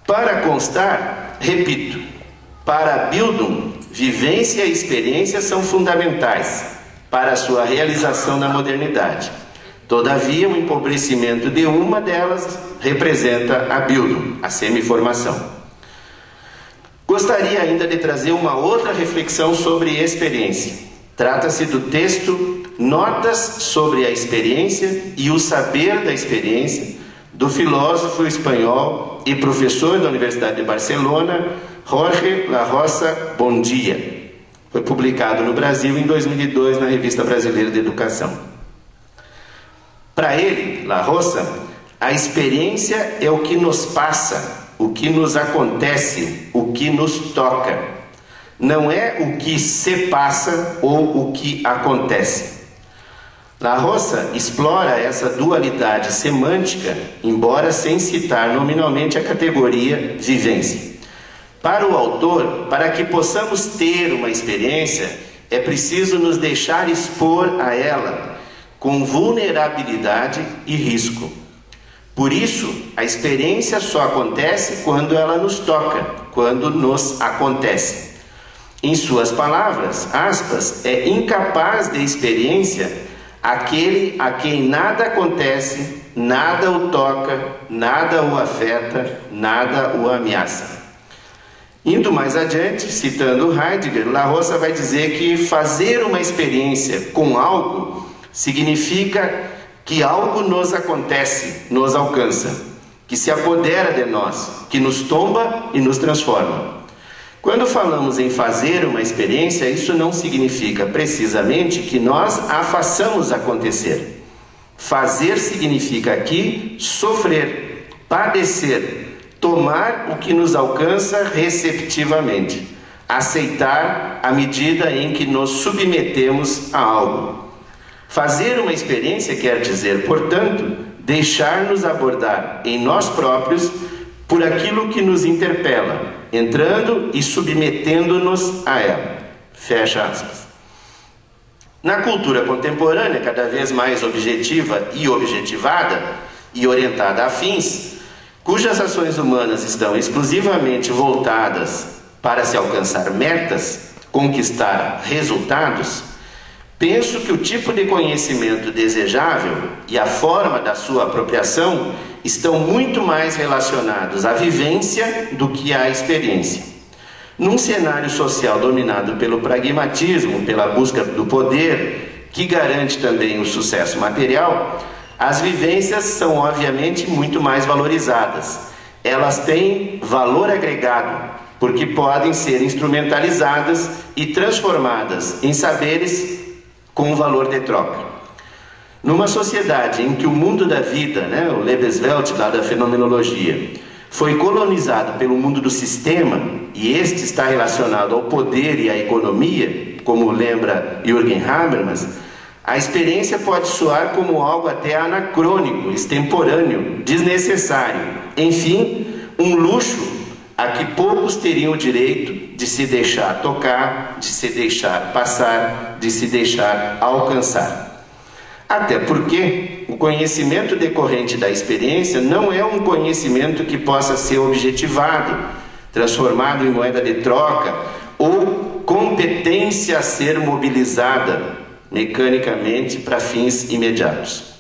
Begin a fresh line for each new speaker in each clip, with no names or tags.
Para constar, repito, para Bildung, vivência e experiência são fundamentais para a sua realização na modernidade. Todavia, o empobrecimento de uma delas representa a Bildung, a semi-formação. Gostaria ainda de trazer uma outra reflexão sobre experiência. Trata-se do texto Notas sobre a Experiência e o Saber da Experiência, do filósofo espanhol e professor da Universidade de Barcelona, Jorge La Rosa Bondia. Foi publicado no Brasil em 2002 na Revista Brasileira de Educação. Para ele, La Rosa, a experiência é o que nos passa, o que nos acontece, o que nos toca. Não é o que se passa ou o que acontece. La Rosa explora essa dualidade semântica, embora sem citar nominalmente a categoria vivência. Para o autor, para que possamos ter uma experiência, é preciso nos deixar expor a ela, com vulnerabilidade e risco. Por isso, a experiência só acontece quando ela nos toca, quando nos acontece. Em suas palavras, aspas, é incapaz de experiência aquele a quem nada acontece, nada o toca, nada o afeta, nada o ameaça. Indo mais adiante, citando Heidegger, La Rosa vai dizer que fazer uma experiência com algo significa que algo nos acontece, nos alcança, que se apodera de nós, que nos tomba e nos transforma. Quando falamos em fazer uma experiência, isso não significa precisamente que nós a façamos acontecer. Fazer significa aqui sofrer, padecer, tomar o que nos alcança receptivamente, aceitar à medida em que nos submetemos a algo. Fazer uma experiência quer dizer, portanto, deixar-nos abordar em nós próprios por aquilo que nos interpela, entrando e submetendo-nos a ela. Fecha aspas. Na cultura contemporânea, cada vez mais objetiva e objetivada e orientada a fins, cujas ações humanas estão exclusivamente voltadas para se alcançar metas, conquistar resultados, penso que o tipo de conhecimento desejável e a forma da sua apropriação estão muito mais relacionados à vivência do que à experiência. Num cenário social dominado pelo pragmatismo, pela busca do poder, que garante também o sucesso material, as vivências são obviamente muito mais valorizadas. Elas têm valor agregado, porque podem ser instrumentalizadas e transformadas em saberes com valor de troca. Numa sociedade em que o mundo da vida, o Lebenswelt lá da fenomenologia, foi colonizado pelo mundo do sistema, e este está relacionado ao poder e à economia, como lembra Jürgen Habermas, a experiência pode soar como algo até anacrônico, extemporâneo, desnecessário, enfim, um luxo a que poucos teriam o direito de se deixar tocar, de se deixar passar, de se deixar alcançar. Até porque o conhecimento decorrente da experiência não é um conhecimento que possa ser objetivado, transformado em moeda de troca ou competência a ser mobilizada mecanicamente para fins imediatos.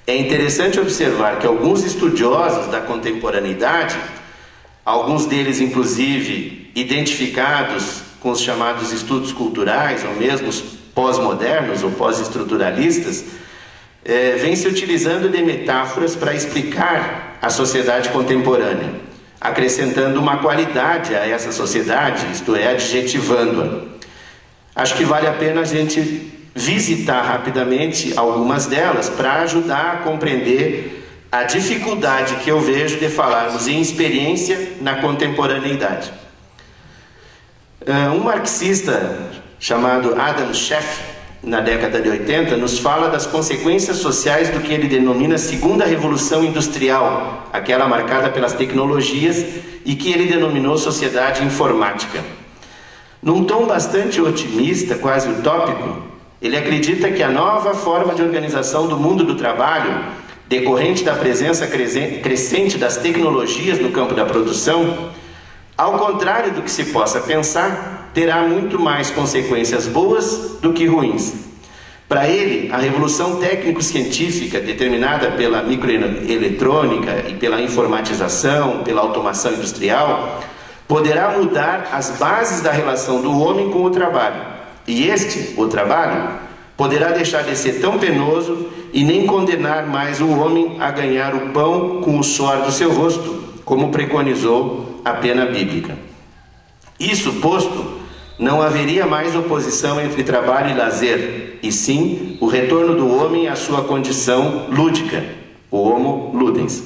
É interessante observar que alguns estudiosos da contemporaneidade, alguns deles inclusive identificados com os chamados estudos culturais, ou mesmo os pós-modernos ou pós-estruturalistas, vêm se utilizando de metáforas para explicar a sociedade contemporânea, acrescentando uma qualidade a essa sociedade, isto é, adjetivando-a. Acho que vale a pena a gente visitar rapidamente algumas delas para ajudar a compreender a dificuldade que eu vejo de falarmos em experiência na contemporaneidade. Um marxista chamado Adam Schaff, na década de 80, nos fala das consequências sociais do que ele denomina segunda revolução industrial, aquela marcada pelas tecnologias e que ele denominou sociedade informática. Num tom bastante otimista, quase utópico, ele acredita que a nova forma de organização do mundo do trabalho decorrente da presença crescente das tecnologias no campo da produção, ao contrário do que se possa pensar, terá muito mais consequências boas do que ruins. Para ele, a revolução técnico-científica determinada pela microeletrônica e pela informatização, pela automação industrial, poderá mudar as bases da relação do homem com o trabalho. E o trabalho, poderá deixar de ser tão penoso e nem condenar mais o homem a ganhar o pão com o suor do seu rosto, como preconizou a pena bíblica. Isso posto, não haveria mais oposição entre trabalho e lazer, e sim o retorno do homem à sua condição lúdica, o homo ludens.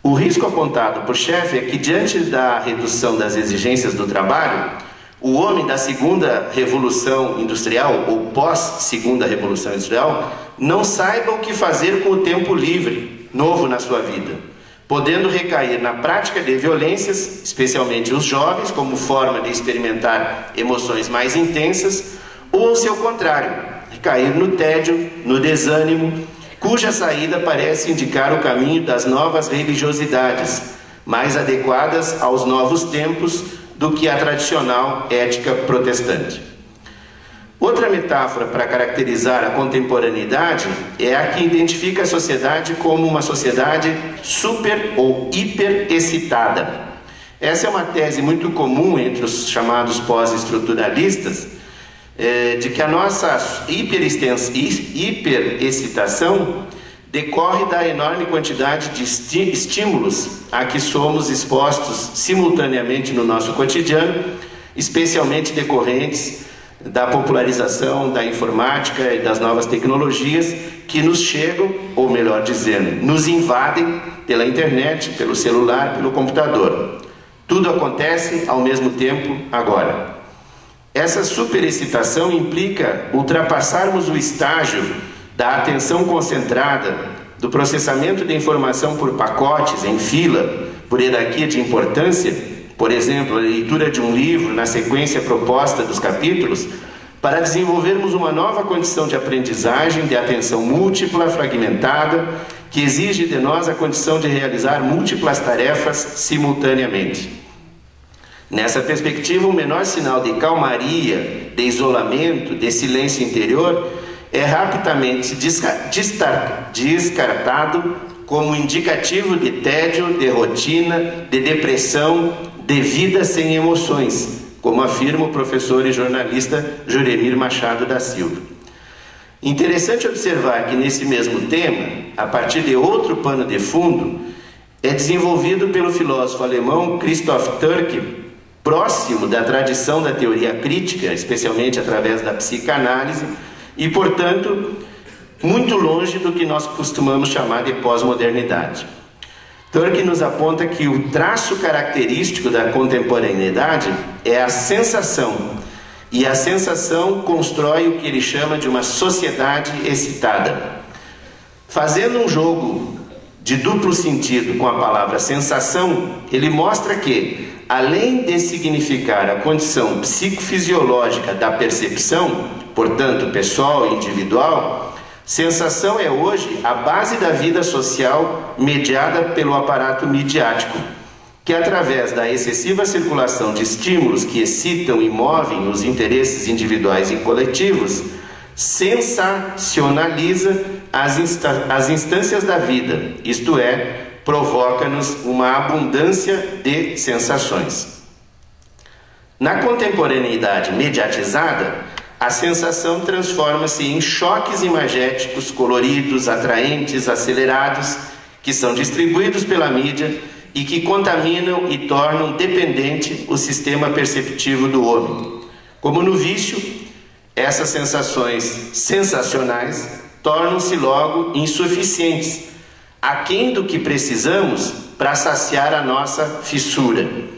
O risco apontado por Schaeffer é que, diante da redução das exigências do trabalho, o homem da segunda revolução industrial, ou pós-segunda revolução industrial, não saiba o que fazer com o tempo livre, novo na sua vida, podendo recair na prática de violências, especialmente os jovens, como forma de experimentar emoções mais intensas, ou ao seu contrário, recair no tédio, no desânimo, cuja saída parece indicar o caminho das novas religiosidades, mais adequadas aos novos tempos do que a tradicional ética protestante. Outra metáfora para caracterizar a contemporaneidade é a que identifica a sociedade como uma sociedade super ou hiper excitada. Essa é uma tese muito comum entre os chamados pós-estruturalistas, de que a nossa hiperexcitação decorre da enorme quantidade de estímulos a que somos expostos simultaneamente no nosso cotidiano, especialmente decorrentes da popularização da informática e das novas tecnologias que nos chegam, ou melhor dizendo, nos invadem pela internet, pelo celular, pelo computador. Tudo acontece ao mesmo tempo agora. Essa superexcitação implica ultrapassarmos o estágio da atenção concentrada, do processamento de informação por pacotes, em fila, por hierarquia de importância, por exemplo, a leitura de um livro na sequência proposta dos capítulos, para desenvolvermos uma nova condição de aprendizagem, de atenção múltipla, fragmentada, que exige de nós a condição de realizar múltiplas tarefas simultaneamente. Nessa perspectiva, o menor sinal de calmaria, de isolamento, de silêncio interior, é rapidamente descartado como indicativo de tédio, de rotina, de depressão, de vida sem emoções, como afirma o professor e jornalista Juremir Machado da Silva. Interessante observar que nesse mesmo tema, a partir de outro pano de fundo, é desenvolvido pelo filósofo alemão Christoph Türke, próximo da tradição da teoria crítica, especialmente através da psicanálise, e, portanto, muito longe do que nós costumamos chamar de pós-modernidade. Türke nos aponta que o traço característico da contemporaneidade é a sensação, e a sensação constrói o que ele chama de uma sociedade excitada. Fazendo um jogo de duplo sentido com a palavra sensação, ele mostra que, além de significar a condição psicofisiológica da percepção, portanto pessoal e individual, sensação é hoje a base da vida social mediada pelo aparato midiático, que através da excessiva circulação de estímulos que excitam e movem os interesses individuais e coletivos, sensacionaliza as instâncias da vida, isto é, provoca-nos uma abundância de sensações. Na contemporaneidade mediatizada, a sensação transforma-se em choques imagéticos coloridos, atraentes, acelerados, que são distribuídos pela mídia e que contaminam e tornam dependente o sistema perceptivo do homem. Como no vício, essas sensações sensacionais tornam-se logo insuficientes, aquém do que precisamos para saciar a nossa fissura.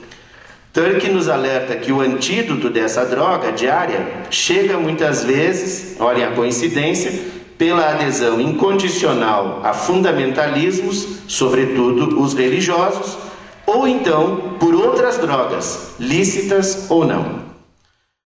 Türke nos alerta que o antídoto dessa droga diária chega muitas vezes, olhem a coincidência, pela adesão incondicional a fundamentalismos, sobretudo os religiosos, ou então por outras drogas, lícitas ou não.